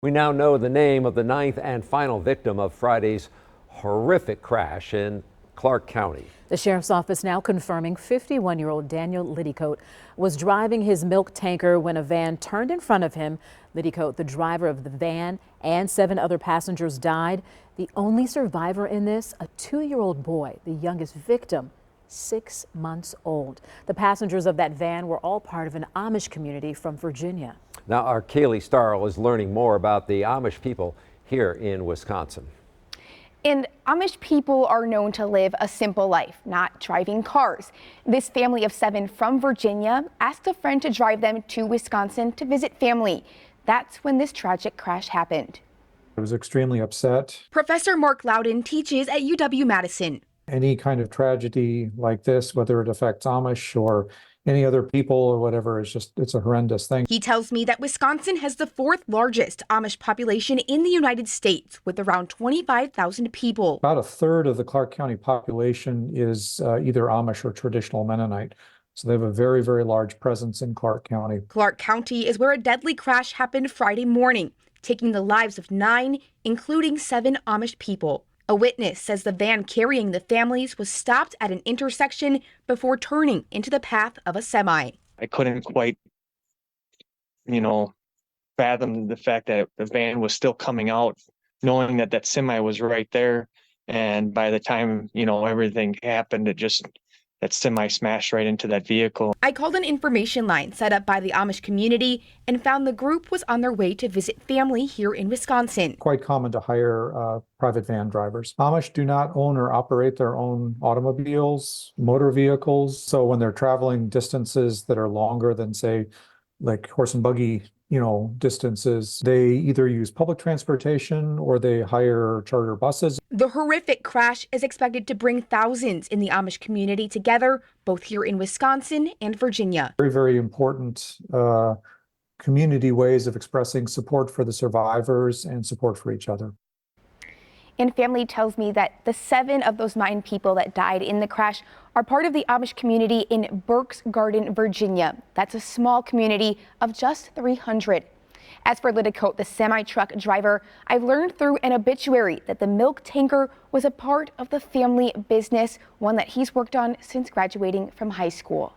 We now know the name of the ninth and final victim of Friday's horrific crash in Clark County. The sheriff's office now confirming 51-year-old Daniel Liddycoat was driving his milk tanker when a van turned in front of him. Liddycoat, the driver of the van, and 7 other passengers died. The only survivor in this, a 2-year-old boy, the youngest victim, 6 months old. The passengers of that van were all part of an Amish community from Virginia. Now our Kaylee Starl is learning more about the Amish people here in Wisconsin. And Amish people are known to live a simple life, not driving cars. This family of 7 from Virginia asked a friend to drive them to Wisconsin to visit family. That's when this tragic crash happened. I was extremely upset. Professor Mark Louden teaches at UW-Madison. Any kind of tragedy like this, whether it affects Amish or any other people or whatever, it's a horrendous thing. He tells me that Wisconsin has the 4th largest Amish population in the United States, with around 25,000 people. About a third of the Clark County population is either Amish or traditional Mennonite. So they have a very, very large presence in Clark County. Clark County is where a deadly crash happened Friday morning, taking the lives of 9, including 7 Amish people. A witness says the van carrying the families was stopped at an intersection before turning into the path of a semi. I couldn't quite, fathom the fact that the van was still coming out, knowing that that semi was right there. And by the time, everything happened, that semi smashed right into that vehicle. I called an information line set up by the Amish community and found the group was on their way to visit family here in Wisconsin. Quite common to hire private van drivers. Amish do not own or operate their own automobiles, motor vehicles. So when they're traveling distances that are longer than, say, like horse and buggy, distances, they either use public transportation or they hire charter buses. The horrific crash is expected to bring thousands in the Amish community together, both here in Wisconsin and Virginia. Very, very important community ways of expressing support for the survivors and support for each other. And family tells me that the 7 of those 9 people that died in the crash are part of the Amish community in Burke's Garden, Virginia. That's a small community of just 300. As for Liddycoat, the semi-truck driver, I've learned through an obituary that the milk tanker was a part of the family business, one that he's worked on since graduating from high school.